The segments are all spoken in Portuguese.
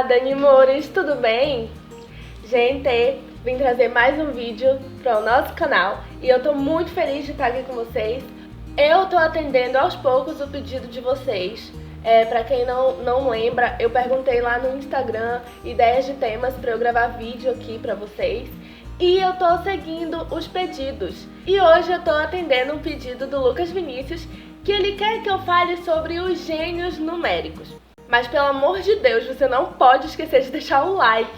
Olá, Dani Moures, tudo bem? Gente, vim trazer mais um vídeo para o nosso canal e eu tô muito feliz de estar aqui com vocês. Eu tô atendendo aos poucos o pedido de vocês. Pra quem não lembra, eu perguntei lá no Instagram ideias de temas para eu gravar vídeo aqui para vocês. E eu tô seguindo os pedidos. E hoje eu tô atendendo um pedido do Lucas Vinícius, que ele quer que eu fale sobre os gênios numéricos. Mas pelo amor de Deus, você não pode esquecer de deixar o like.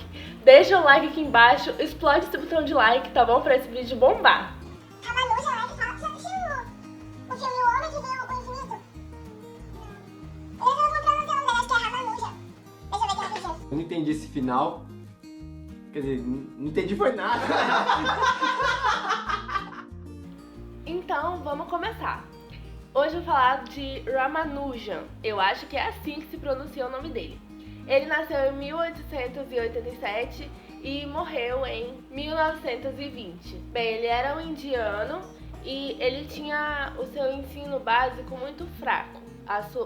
Deixa o like aqui embaixo, explode esse botão de like, tá bom? Pra esse vídeo bombar. A Manu já assistiu o filme O Homem que Viu o Infinito? Eu já vou pra você, mas acho que é a Manu. Deixa eu ver aqui rapidinho. Eu não entendi esse final. Quer dizer, não entendi foi nada. Então, vamos começar. Hoje eu vou falar de Ramanujan. Eu acho que é assim que se pronuncia o nome dele. Ele nasceu em 1887 e morreu em 1920. Bem, ele era um indiano e ele tinha o seu ensino básico muito fraco,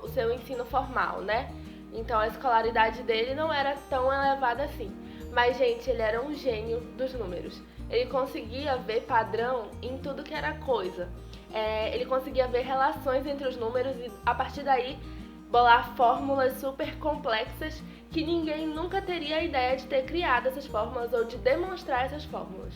o seu ensino formal, né? Então a escolaridade dele não era tão elevada assim. Mas, gente, ele era um gênio dos números. Ele conseguia ver padrão em tudo que era coisa. Ele conseguia ver relações entre os números e, a partir daí, bolar fórmulas super complexas que ninguém nunca teria a ideia de ter criado essas fórmulas ou de demonstrar essas fórmulas.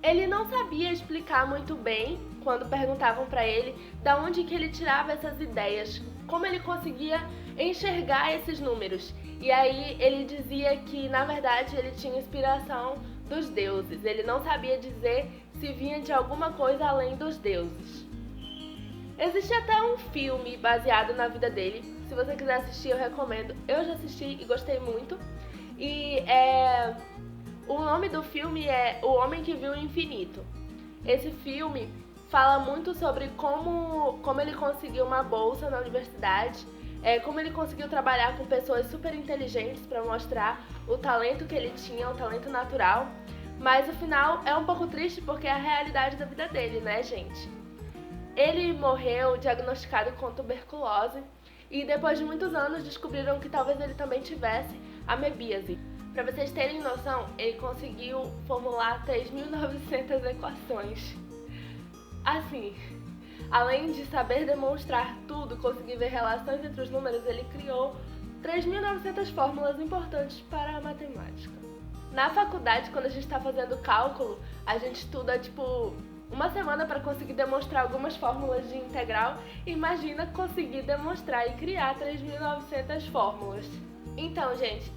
Ele não sabia explicar muito bem, quando perguntavam para ele, da onde que ele tirava essas ideias, como ele conseguia enxergar esses números. E aí ele dizia que, na verdade, ele tinha inspiração dos deuses. Ele não sabia dizer se vinha de alguma coisa além dos deuses. Existe até um filme baseado na vida dele. Se você quiser assistir, eu recomendo. Eu já assisti e gostei muito. E o nome do filme é O Homem que Viu o Infinito. Esse filme fala muito sobre como ele conseguiu uma bolsa na universidade, como ele conseguiu trabalhar com pessoas super inteligentes para mostrar o talento que ele tinha, o talento natural. Mas o final é um pouco triste porque é a realidade da vida dele, né, gente? Ele morreu diagnosticado com tuberculose e depois de muitos anos descobriram que talvez ele também tivesse amebíase. Para vocês terem noção, ele conseguiu formular 3.900 equações. Assim, além de saber demonstrar tudo, conseguir ver relações entre os números, ele criou 3.900 fórmulas importantes para a matemática. Na faculdade, quando a gente está fazendo cálculo, a gente estuda uma semana para conseguir demonstrar algumas fórmulas de integral. Imagina conseguir demonstrar e criar 3.900 fórmulas. Então, gente,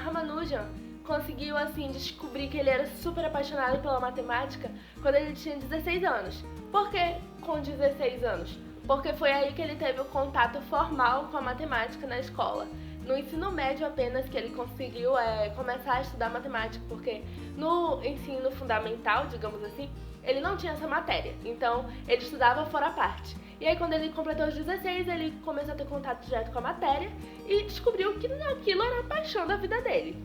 Ramanujan conseguiu descobrir que ele era super apaixonado pela matemática quando ele tinha 16 anos. Por que com 16 anos? Porque foi aí que ele teve o contato formal com a matemática na escola. No ensino médio apenas que ele conseguiu começar a estudar matemática, porque no ensino fundamental, digamos assim, ele não tinha essa matéria, então ele estudava fora parte. E aí quando ele completou os 16, ele começou a ter contato direto com a matéria e descobriu que aquilo era a paixão da vida dele.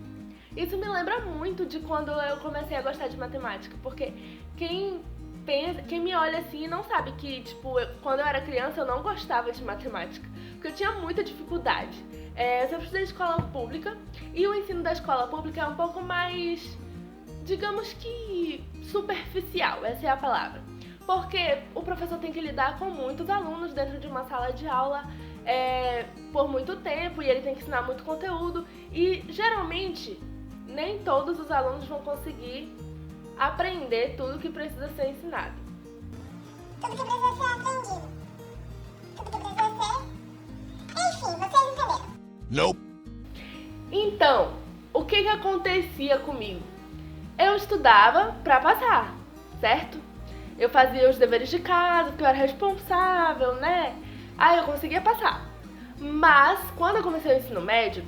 Isso me lembra muito de quando eu comecei a gostar de matemática, porque quem me olha assim não sabe que, quando eu era criança eu não gostava de matemática, porque eu tinha muita dificuldade. Eu sempre estudei escola pública e o ensino da escola pública é um pouco mais, digamos que, superficial, essa é a palavra. Porque o professor tem que lidar com muitos alunos dentro de uma sala de aula por muito tempo e ele tem que ensinar muito conteúdo e, geralmente, nem todos os alunos vão conseguir aprender tudo que precisa ser ensinado. Tudo que precisa ser aprendido. Tudo que precisa ser... Enfim, vocês entenderam. Nope. Então, o que acontecia comigo? Eu estudava pra passar, certo? Eu fazia os deveres de casa, porque eu era responsável, né? Aí eu conseguia passar. Mas, quando eu comecei o ensino médio,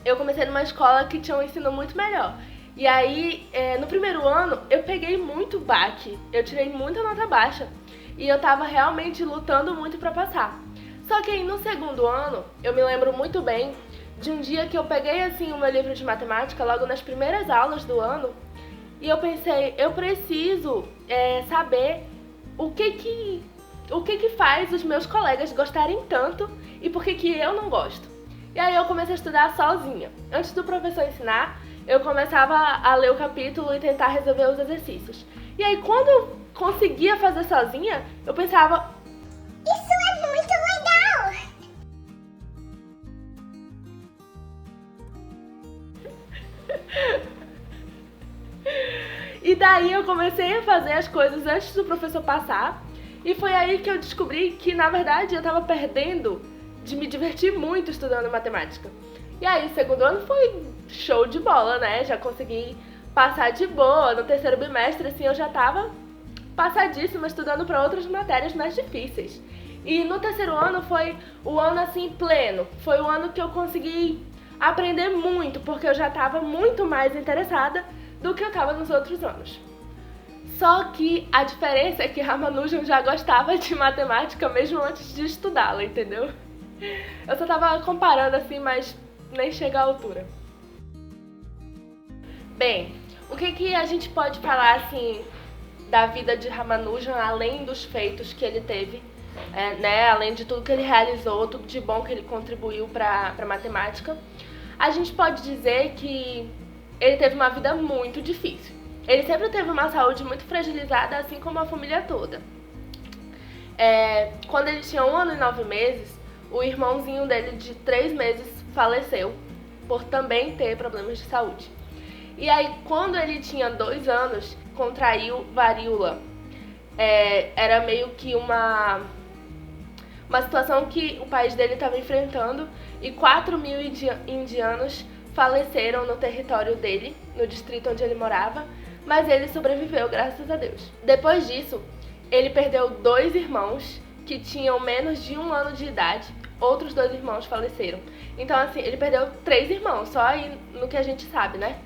eu comecei numa escola que tinha um ensino muito melhor. E aí, no primeiro ano, eu peguei muito baque, eu tirei muita nota baixa e eu tava realmente lutando muito pra passar. Só que aí no segundo ano, eu me lembro muito bem de um dia que eu peguei o meu livro de matemática logo nas primeiras aulas do ano e eu pensei, eu preciso saber o que faz os meus colegas gostarem tanto e por que eu não gosto. E aí eu comecei a estudar sozinha. Antes do professor ensinar, eu começava a ler o capítulo e tentar resolver os exercícios. E aí quando eu conseguia fazer sozinha, eu pensava, Isso é muito legal! E daí eu comecei a fazer as coisas antes do professor passar. E foi aí que eu descobri que, na verdade, eu tava perdendo de me divertir muito estudando matemática. E aí, o segundo ano foi show de bola, né? Já consegui passar de boa. No terceiro bimestre, assim, eu já tava passadíssima estudando para outras matérias mais difíceis. E no terceiro ano foi o ano, assim, pleno. Foi o ano que eu consegui aprender muito, porque eu já tava muito mais interessada do que eu tava nos outros anos. Só que a diferença é que Ramanujan já gostava de matemática mesmo antes de estudá-la, entendeu? Eu só tava comparando assim, mas nem chega à altura. Bem, o que a gente pode falar assim da vida de Ramanujan, além dos feitos que ele teve, né? Além de tudo que ele realizou, tudo de bom que ele contribuiu para a matemática? A gente pode dizer que ele teve uma vida muito difícil. Ele sempre teve uma saúde muito fragilizada, assim como a família toda. Quando ele tinha 1 ano e 9 meses, o irmãozinho dele de 3 meses faleceu por também ter problemas de saúde. E aí, quando ele tinha 2 anos, contraiu varíola. Era meio que uma situação que o país dele estava enfrentando e 4.000 indianos faleceram no território dele, no distrito onde ele morava, mas ele sobreviveu, graças a Deus. Depois disso, ele perdeu 2 irmãos que tinham menos de 1 ano de idade. Outros 2 irmãos faleceram. Então, assim, ele perdeu 3 irmãos, só aí no que a gente sabe, né?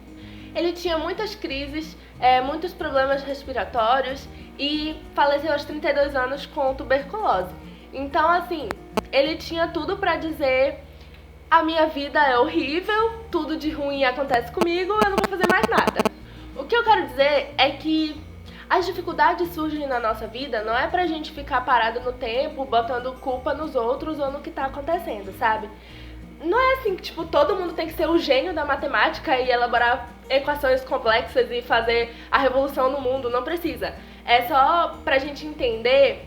Ele tinha muitas crises, muitos problemas respiratórios e faleceu aos 32 anos com tuberculose. Então, assim, ele tinha tudo pra dizer: a minha vida é horrível, tudo de ruim acontece comigo, eu não vou fazer mais nada. O que eu quero dizer é que as dificuldades surgem na nossa vida não é pra gente ficar parado no tempo, botando culpa nos outros ou no que tá acontecendo, sabe? Não é assim que, tipo, todo mundo tem que ser o gênio da matemática e elaborar equações complexas e fazer a revolução no mundo, não precisa. É só pra gente entender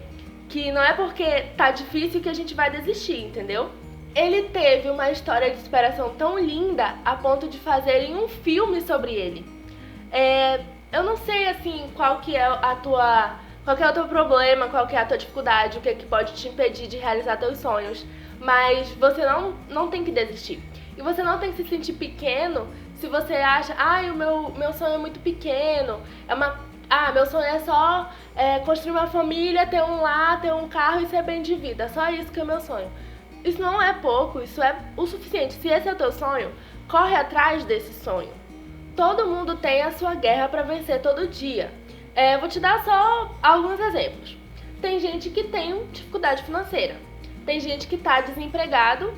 que não é porque tá difícil que a gente vai desistir, entendeu? Ele teve uma história de superação tão linda a ponto de fazerem um filme sobre ele. Eu não sei, assim, qual que é o teu problema, qual que é a tua dificuldade, o que é que pode te impedir de realizar teus sonhos, mas você não tem que desistir. E você não tem que se sentir pequeno se você acha, o meu sonho é muito pequeno, meu sonho é só construir uma família, ter um lar, ter um carro e ser bem de vida, só isso que é o meu sonho. Isso não é pouco, isso é o suficiente. Se esse é o teu sonho, corre atrás desse sonho. Todo mundo tem a sua guerra para vencer todo dia. Vou te dar só alguns exemplos. Tem gente que tem dificuldade financeira. Tem gente que tá desempregado.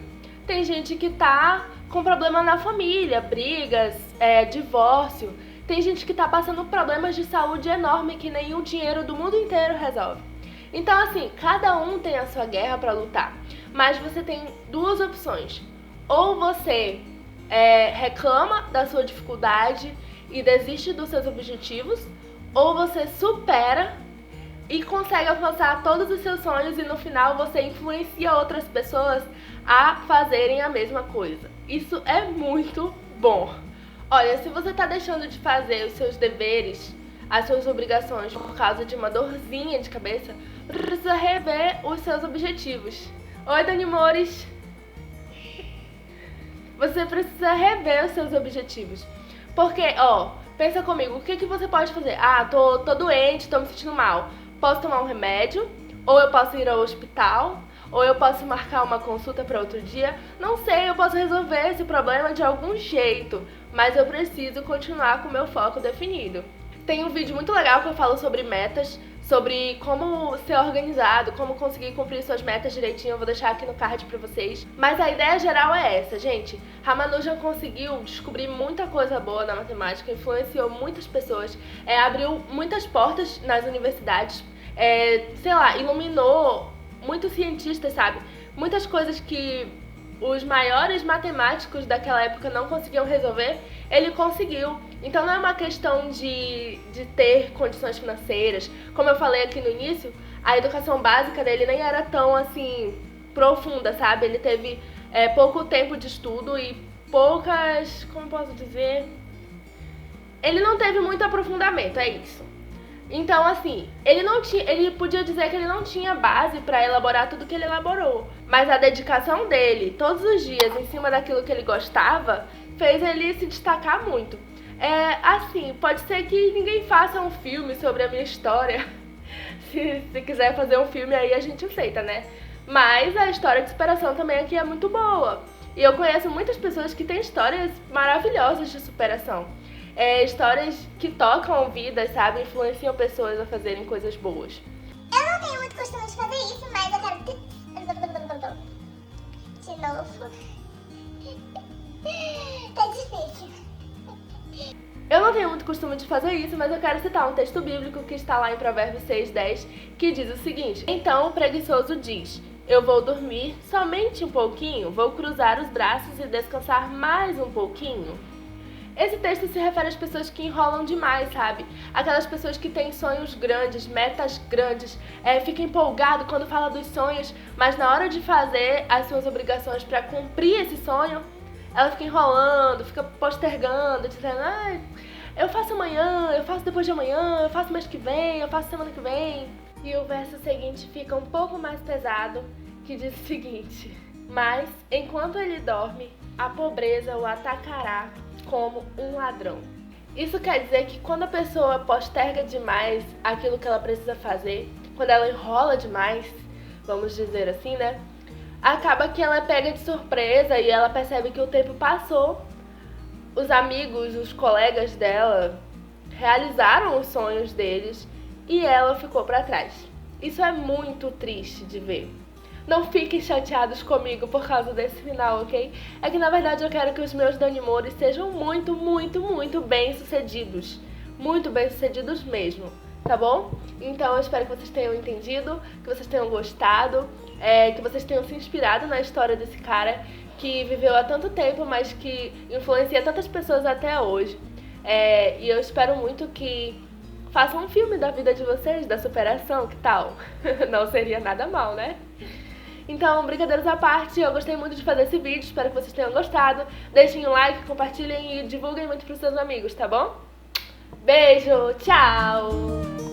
Tem gente que tá com problema na família, brigas, divórcio. Tem gente que tá passando problemas de saúde enorme que nenhum dinheiro do mundo inteiro resolve. Então, assim, cada um tem a sua guerra para lutar. Mas você tem 2 opções. Ou você reclama da sua dificuldade e desiste dos seus objetivos, ou você supera e consegue alcançar todos os seus sonhos e no final você influencia outras pessoas a fazerem a mesma coisa. Isso é muito bom. Olha, se você tá deixando de fazer os seus deveres, as suas obrigações por causa de uma dorzinha de cabeça, você precisa rever os seus objetivos. Oi, Dani Mores! Você precisa rever os seus objetivos. Porque, pensa comigo, o que você pode fazer? Tô doente, tô me sentindo mal. Posso tomar um remédio? Ou eu posso ir ao hospital? Ou eu posso marcar uma consulta para outro dia? Não sei, eu posso resolver esse problema de algum jeito. Mas eu preciso continuar com o meu foco definido. Tem um vídeo muito legal que eu falo sobre metas, sobre como ser organizado, como conseguir cumprir suas metas direitinho. Eu vou deixar aqui no card pra vocês. Mas a ideia geral é essa, gente. Ramanujan conseguiu descobrir muita coisa boa na matemática, influenciou muitas pessoas, abriu muitas portas nas universidades, iluminou muitos cientistas, sabe? Muitas coisas que os maiores matemáticos daquela época não conseguiam resolver, ele conseguiu. Então não é uma questão de ter condições financeiras. Como eu falei aqui no início, a educação básica dele nem era tão assim profunda, sabe? Ele teve pouco tempo de estudo e poucas, como posso dizer, ele não teve muito aprofundamento, é isso. Então, assim, ele podia dizer que ele não tinha base para elaborar tudo que ele elaborou, mas a dedicação dele, todos os dias, em cima daquilo que ele gostava, fez ele se destacar muito. Assim, pode ser que ninguém faça um filme sobre a minha história. Se quiser fazer um filme aí, a gente aceita, né? Mas a história de superação também aqui é muito boa. E eu conheço muitas pessoas que têm histórias maravilhosas de superação. Histórias que tocam vidas, sabe? Influenciam pessoas a fazerem coisas boas. Eu não tenho muito costume de fazer isso, mas eu quero... De novo. Tá difícil. Eu não tenho muito costume de fazer isso, mas eu quero citar um texto bíblico que está lá em Provérbios 6:10, que diz o seguinte: Então o preguiçoso diz, eu vou dormir somente um pouquinho, vou cruzar os braços e descansar mais um pouquinho. Esse texto se refere às pessoas que enrolam demais, sabe? Aquelas pessoas que têm sonhos grandes, metas grandes, fica empolgado quando fala dos sonhos, mas na hora de fazer as suas obrigações para cumprir esse sonho, ela fica enrolando, fica postergando, dizendo, eu faço amanhã, eu faço depois de amanhã, eu faço mês que vem, eu faço semana que vem. E o verso seguinte fica um pouco mais pesado, que diz o seguinte: Mas, enquanto ele dorme, a pobreza o atacará como um ladrão. Isso quer dizer que quando a pessoa posterga demais aquilo que ela precisa fazer, quando ela enrola demais, vamos dizer assim, né? Acaba que ela pega de surpresa e ela percebe que o tempo passou. Os amigos, os colegas dela realizaram os sonhos deles e ela ficou para trás. Isso é muito triste de ver. Não fiquem chateados comigo por causa desse final, ok? É que na verdade eu quero que os meus Danimores sejam muito, muito, muito bem sucedidos. Muito bem sucedidos mesmo, tá bom? Então eu espero que vocês tenham entendido, que vocês tenham gostado, que vocês tenham se inspirado na história desse cara que viveu há tanto tempo, mas que influencia tantas pessoas até hoje. E eu espero muito que façam um filme da vida de vocês, da superação, que tal? Não seria nada mal, né? Então, brincadeiras à parte, eu gostei muito de fazer esse vídeo, espero que vocês tenham gostado. Deixem um like, compartilhem e divulguem muito pros seus amigos, tá bom? Beijo, tchau!